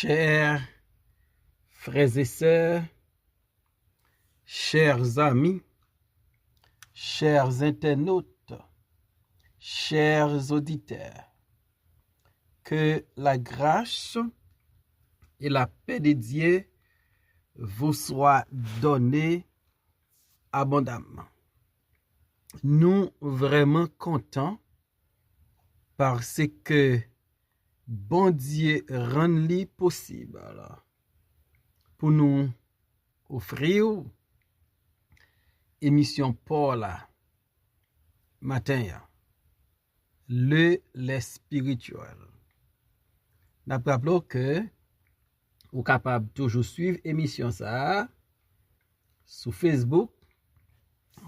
Chers frères et sœurs, chers amis, chers internautes, chers auditeurs, que la grâce et la paix de Dieu vous soient données abondamment. Nous vraiment contents parce que bon Dieu rend li possible pour nous offrir émission pour la matin les spirituel. Nous rappelons que vous capable toujours suivre émission ça sur Facebook,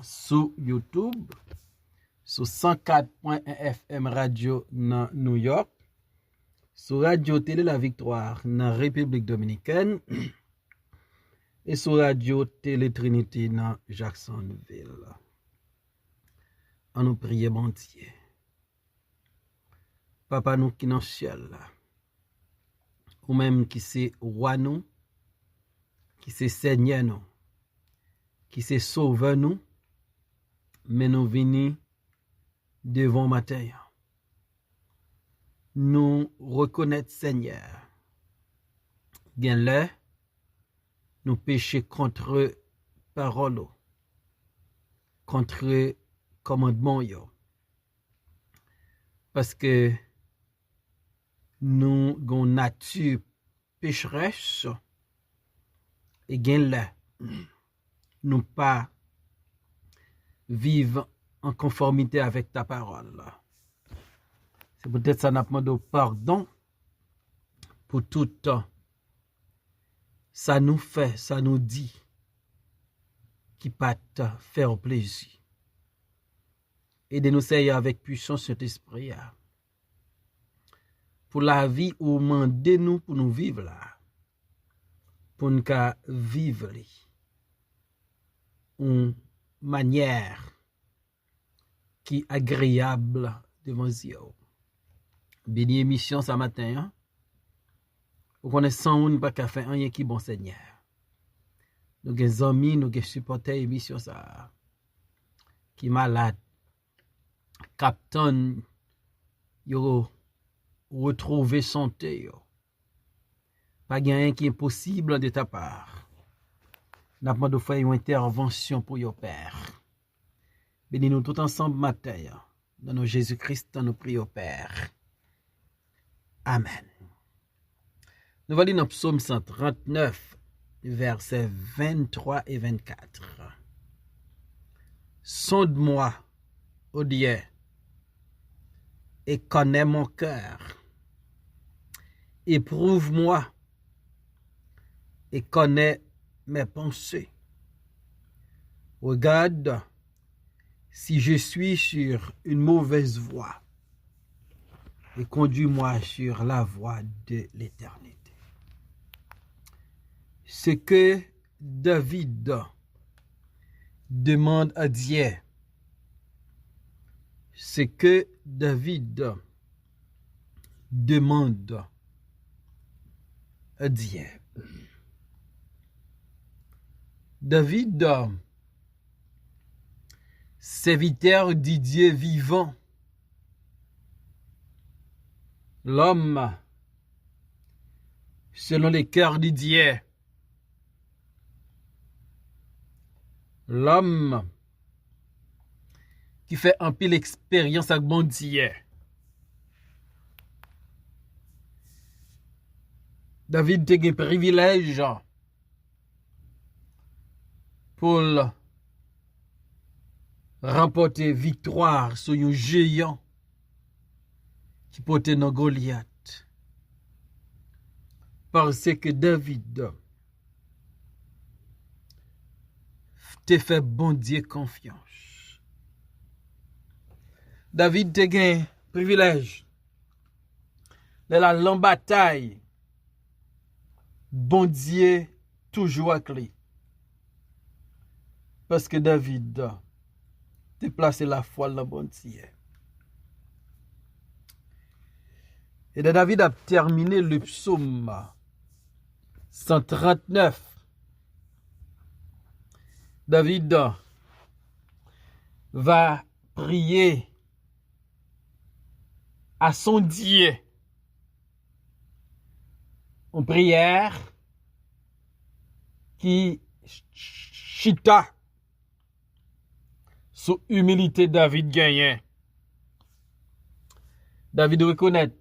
sur YouTube, sur 104.1 FM radio dans New York, sur Radio Télé La Victoire dans République Dominicaine et sur Radio Télé Trinité dans Jacksonville. On nous prie bon Dieu. Papa nous qui dans le ciel, ou même qui c'est roi nous, qui c'est Seigneur nous, qui c'est sauveur nous, mais nous venons devant matin. Nous reconnaître Seigneur. Bien là, nous péchons contre parole, contre commandement yo. Parce que nous avons une nature pécheresse et bien là, nous pas vivre en conformité avec ta parole. C'est peut-être ça n'a pas demandé pardon pour tout temps. Ça nous fait, ça nous dit qui pas te faire plaisir. Aidez-nous Seigneur avec puissance cet esprit pour la vie ou mandez-nous pour nous vivre là. Pour nous vivre une manière qui est agréable devant Dieu. Béni émission ce matin. Vous connaissez on ne pas qu'à faire rien qui bon Seigneur. Nous avons des amis, nous avons supporter émission ça qui malade. Captain yo retrouver santé yo. Pas rien qui est possible de ta part. N'a pas de faire une intervention pour your Père. Bénis-nous tout ensemble matin. Dans nos Jésus-Christ, nous prions Père. Amen. Nous allons dans Psaume 139, versets 23 et 24. Sonde-moi, ô Dieu, et connais mon cœur. Éprouve-moi et connais mes pensées. Regarde si je suis sur une mauvaise voie et conduis-moi sur la voie de l'éternité. Ce que David demande à Dieu, ce que David demande à Dieu. David, serviteur du Dieu vivant, l'homme selon les cœurs du Dieu, l'homme qui fait un peu l'expérience avec bon Dieu. David a un privilège pour remporter victoire sur un géant qui portait dans Goliath. Parce que David te fait bon Dieu confiance. David te gain privilège. La bataille, bon Dieu toujours avec lui. Parce que David te placé la foi dans bon Dieu. Et David a terminé le psaume 139. David va prier à son Dieu en prière qui chita sous humilité. David gagnait. David reconnaît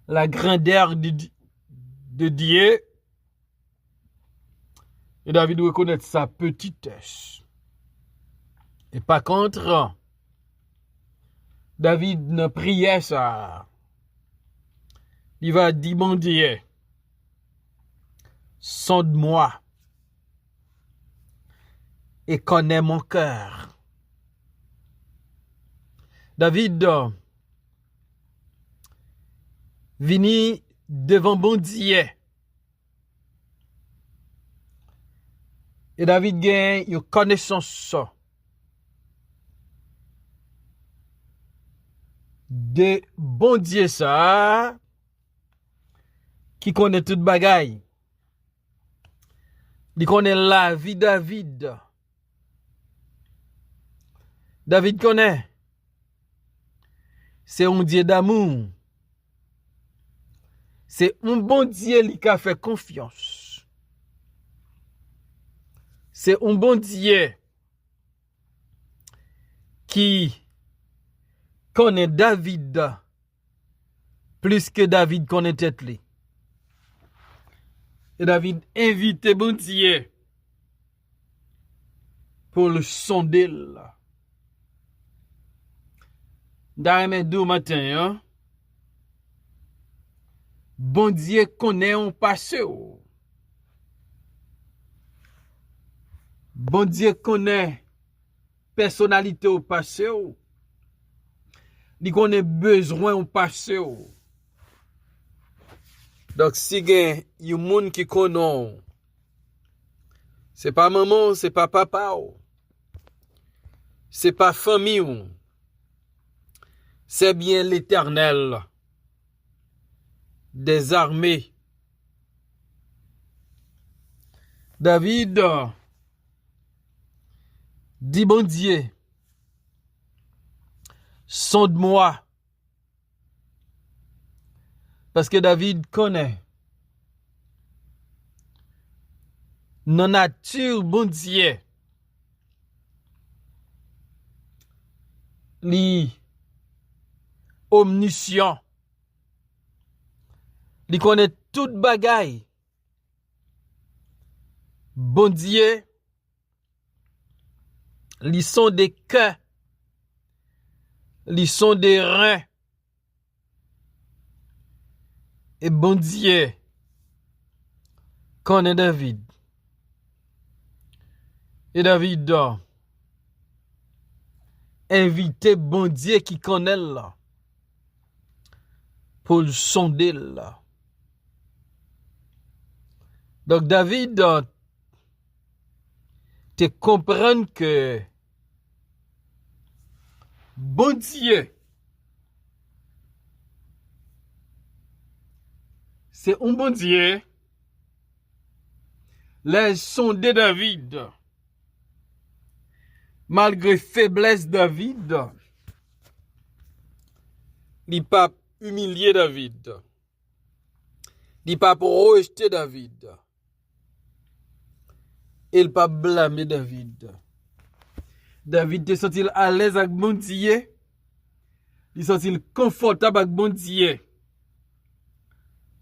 la grandeur de Dieu. Et David reconnaît sa petitesse. Et par contre, David ne priait ça. Il va dire, mon Dieu, sonde-moi et connais mon cœur. David vini devant bon Dieu. Et David gagne une connaissance de bon Dieu ça, qui connaît toute bagaille. Il connaît la vie de David. David connaît. C'est un Dieu d'amour. C'est un bon Dieu qui a fait confiance. C'est un bon Dieu qui connaît David plus que David connaît tête li. Et David invite bon Dieu pour le sonder là. Dans deux matin, hein? Bon Dieu connaît un passé. Bon Dieu connaît personnalité au passé. Il connaît besoin au passé. Donc si il y a un monde qui connaît, c'est pas maman, c'est pas papa, c'est pas famille, c'est bien l'Éternel des armées. David dit, bon Dieu, sonde-moi. Parce que David connaît non nature, bon Dieu, li omniscient, li connaît toute bagaille. Bon Dieu, li sont des cœurs, li sont des reins. Et bon Dieu connaît David. Et David invité bon Dieu qui connaît là pour le sonder là. Donc David te comprend que bon Dieu c'est un bon Dieu. Les sonder David. Malgré faiblesse David, il pas humilié David. Il pas rejeté David. Il pas blâmé David. David se senti à l'aise avec bon Dieu. Il se senti confortable avec bon Dieu.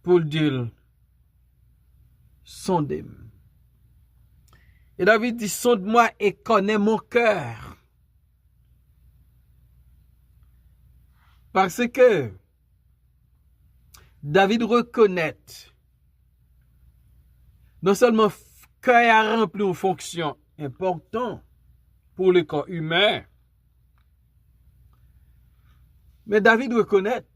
Pour dire, sondez-moi. Et David dit, sonde-moi et connais mon cœur. Parce que David reconnaît non seulement cœur a rempli une fonction importante pour le corps humain, mais David reconnaît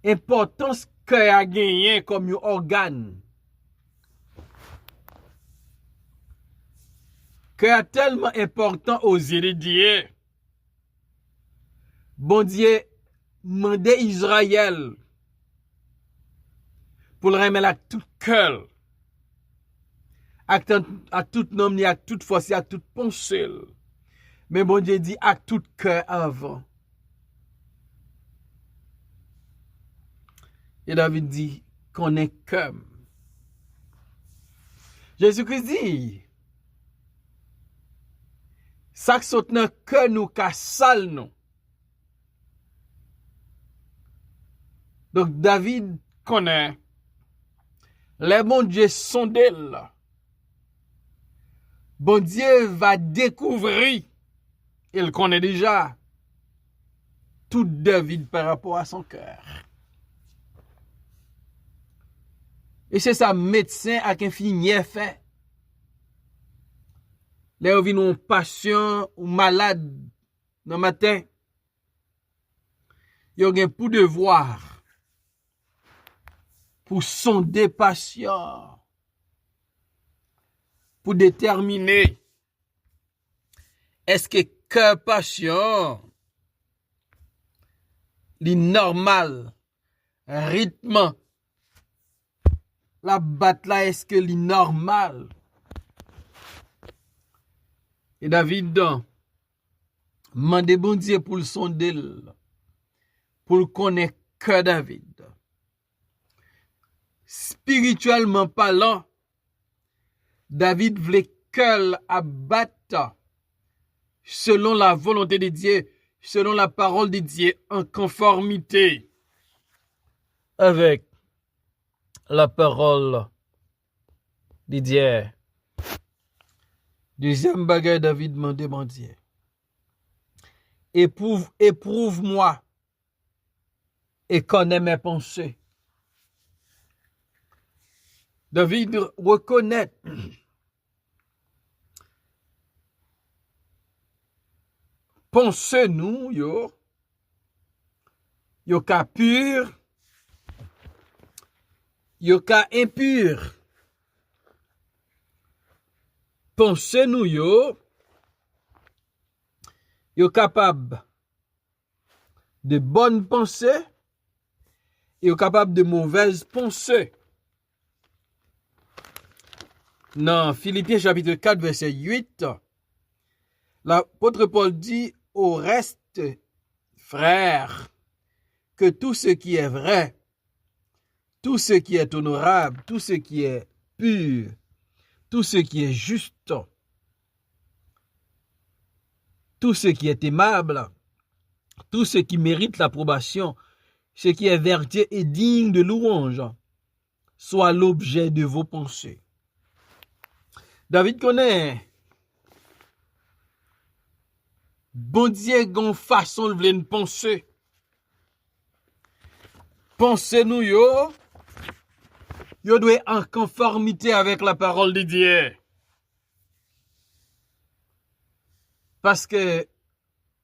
l'importance cœur a gagné comme un organe. Cœur est tellement important aux yeux de Dieu. Bon Dieu, mandé Israël pour le remettre avec tout cœur, avec toute nom, avec toute force, avec toute pensée. Mais bon Dieu dit avec tout cœur avant. Et David dit qu'on est comme. Jésus-Christ dit, ça qui saute dans cœur nous, ka sale nous. Donc David connaît les bon Dieu sondel. Bon Dieu va découvrir, il connaît déjà tout David par rapport à son cœur. Et c'est ça médecin avec infirmier fait. Là où vient un patient ou malade dans le matin, il y a pour devoir pour sonder patient, pour déterminer est-ce que cœur patient li normal, rythme la batte là est-ce que li normal. Et David mande bon Dieu pour le sonder, pour le connaître cœur David. Spirituellement parlant, David voulait cœur à battre selon la volonté de Dieu, selon la parole de Dieu, en conformité avec la parole de Dieu. Deuxième bagage, David m'a demandé. Éprouve-moi et connais mes pensées. David reconnaît pensez nous yo ka pur, yo ka impur. Pensez nous yo capable de bonnes pensées, yo capable de mauvaises pensées. Dans Philippiens chapitre 4 verset 8, l'apôtre Paul dit au reste, frères, que tout ce qui est vrai, tout ce qui est honorable, tout ce qui est pur, tout ce qui est juste, tout ce qui est aimable, tout ce qui mérite l'approbation, ce qui est vertueux et digne de louange, soit l'objet de vos pensées. David connaît bon Dieu gon façon de vle penser. Pensez nous yo doit en conformité avec la parole de Dieu. Parce que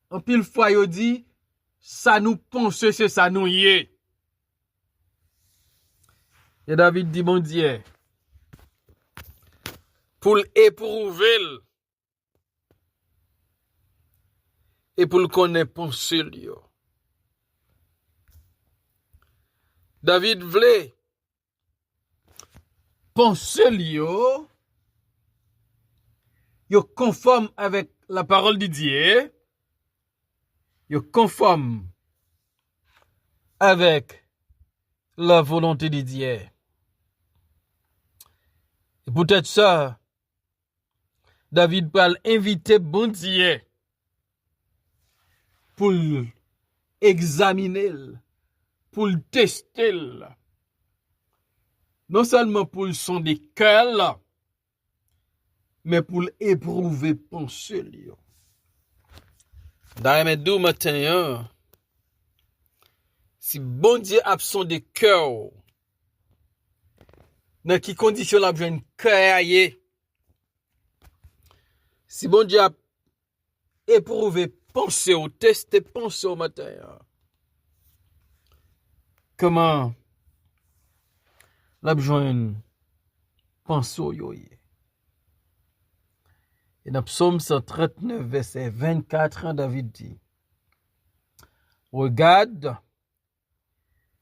en pile fois yo dit ça nous pense c'est ça nous y est. Et David dit bon Dieu pour l'éprouver et pour le connaître penser yo. David voulait penser yo conforme avec la parole de Dieu, yo conforme avec la volonté de Dieu. Et peut-être ça, David parle inviter bon Dieu pour examiner, pour le tester, non seulement pour le son des cœurs, mais pour l'éprouver penser. Dans mes deux matins, si bon Dieu a son des cœurs, dans qui condition la besoin de cœur, si bon Dieu a éprouvé penser ou tester penser au matin, comment la besoin penser au yoye. Et dans Psaume 139, verset 24, David dit, regarde,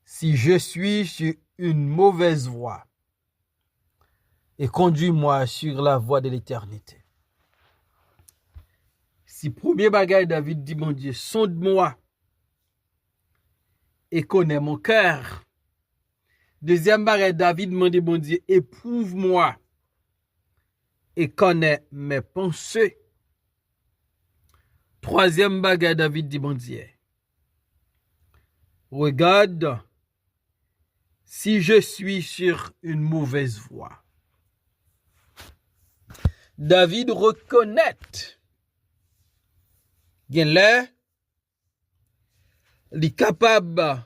si je suis une mauvaise voie et conduis-moi sur la voie de l'éternité. Si premier bagage David dit, mon Dieu, sonde-moi et connais mon cœur. Deuxième bagage David demande, mon Dieu, éprouve-moi et connais mes pensées. Troisième bagage David dit, mon Dieu, regarde si je suis sur une mauvaise voie. David reconnaît qu'il est capable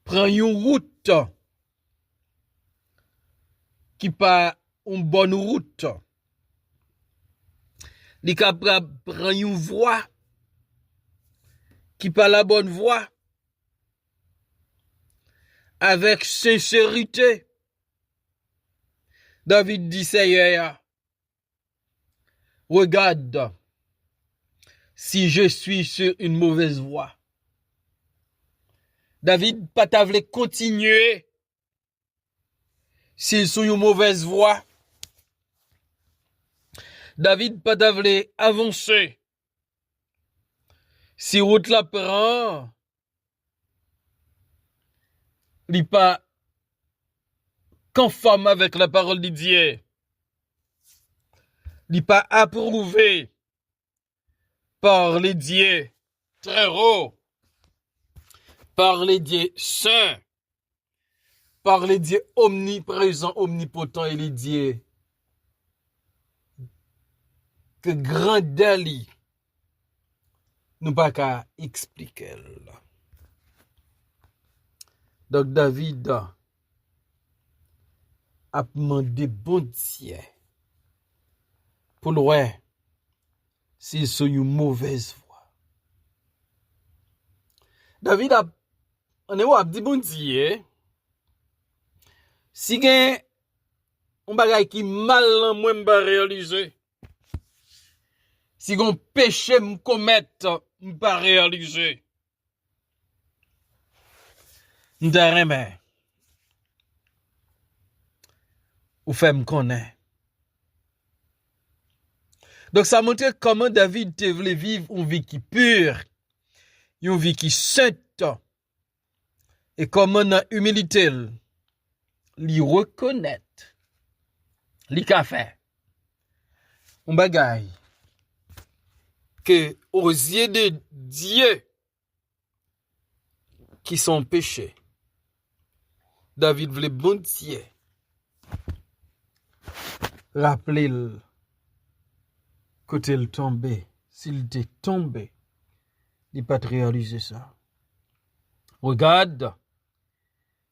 prendre une route qui pas une bonne route. Il est capable prendre une voie qui pas la bonne voie avec sincérité. David dit, Seigneur, regarde si je suis sur une mauvaise voie. David pas ta voulu continuer s'il sur une mauvaise voie. David pas ta voulu avancer. Si route la prend, il pas conforme avec la parole de Dieu. Il pas approuvé par les dieux très haut, par les dieux saints, par les dieux omniprésents, omnipotents et les dieux que grand Dali nous pas qu'à expliquer. Donc David a demandé bon Dieu pour le ouais s'ils sont une mauvaise voie. David a dit bon Dieu si gen un bagay qui mal moi m'pa réaliser, si gon péché me commettre m'pa réaliser, m'ta ou fait me connaître. Donc ça montre comment David te voulait vivre une vie qui pure, une vie qui sainte, et comment dans humilité li reconnaître li ka fait un bagay que aux yeux de Dieu qui sont péchés. David voulait bon Dieu rappeler quand il tombait, s'il était tombé, il n'a pas réalisé ça. Regarde,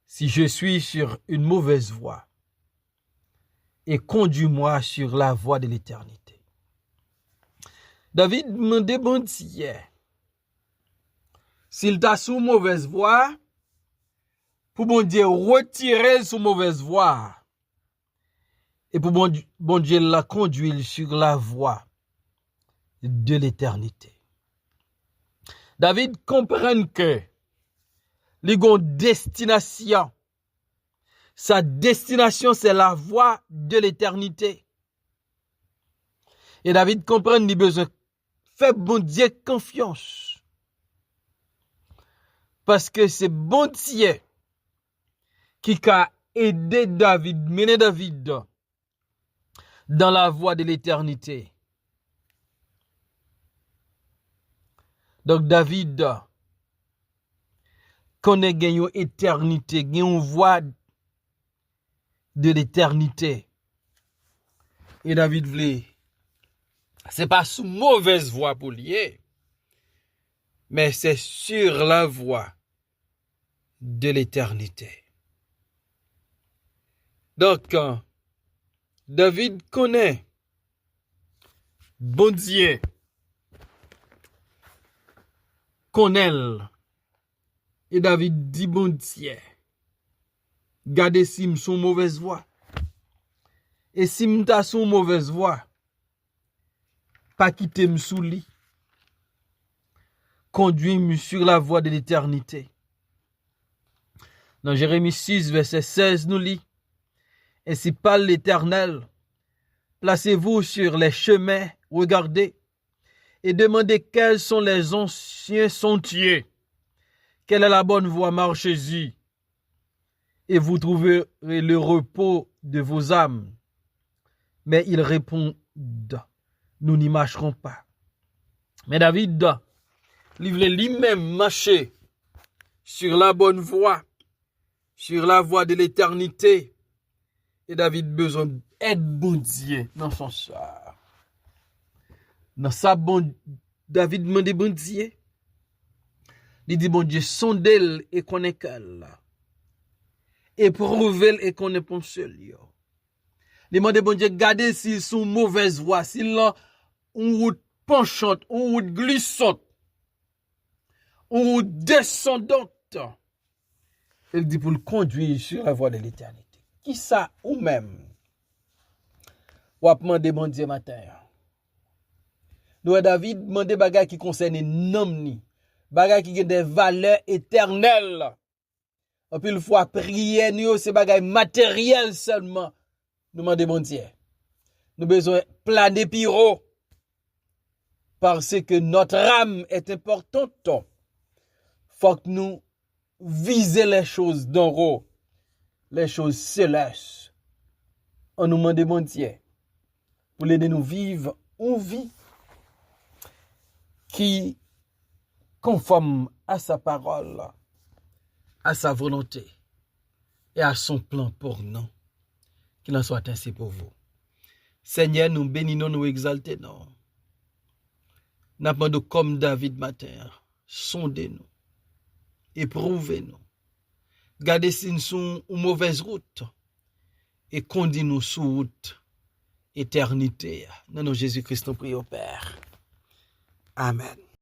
si je suis sur une mauvaise voie, et conduis-moi sur la voie de l'éternité. David demandait bon Dieu, s'il t'a sous mauvaise voie, pour bon Dieu retirer sous mauvaise voie, et pour bon Dieu la conduire sur la voie de l'éternité. David comprend que les destination, sa destination c'est la voie de l'éternité. Et David comprend qu'il a besoin de faire bon Dieu confiance. Parce que c'est bon Dieu qui a aidé David, mené David dans la voie de l'éternité. Donc David connaît une éternité, une voie de l'éternité. Et David voulait, c'est pas sous mauvaise voie pour lier, mais c'est sur la voie de l'éternité. Donc, David connaît bon Dieu, connaît, et David dit bon Dieu, gardez si me son mauvaise voie. Et si me ta son mauvaise voie, pas quitter me sous lit. Conduis-moi sur la voie de l'éternité. Dans Jérémie 6, verset 16, nous lit, « Ainsi parle l'Éternel, placez-vous sur les chemins, regardez, et demandez quels sont les anciens sentiers, quelle est la bonne voie, marchez-y, et vous trouverez le repos de vos âmes. » Mais ils répondent, « Nous n'y marcherons pas. » Mais David, il voulait lui-même marcher sur la bonne voie, sur la voie de l'éternité. Et David besoin d'aide bon Dieu dans son sort. Dans sa David demande bon Dieu. Il dit bon Dieu, sondez-le et connaissez-le. Éprouvez-le et connaissez-le. Il demande bon Dieu, gardez s'ils sont mauvaise voie, s'ils ont une route penchante, une route glissante, une route descendante. Il dit pour le conduire sur la voie de l'éternité. Qui ça ou même? Ou a demandé bon Dieu matin. Nous David demandé bagay qui concerne nom ni, bagay qui a des valeurs éternelles. En plus, une fois prier nous c'est bagay matériel seulement. Nous demandons bon Dieu. Nous besoin planer piro parce que notre âme est importante. Faut que nous viser les choses d'en haut, les choses célestes. On nous demande bon Dieu pour l'aider nous vivre une vie qui conforme à sa parole, à sa volonté et à son plan pour nous. Qu'il en soit ainsi pour vous. Seigneur, nous bénissons, nous exaltons. Nous demandons comme David matin, sondez-nous, éprouvez-nous, gardez si nous sommes une mauvaise route et conduisez-nous sur route éternité. Dans nom de Jésus-Christ, nous prions au Père. Amen.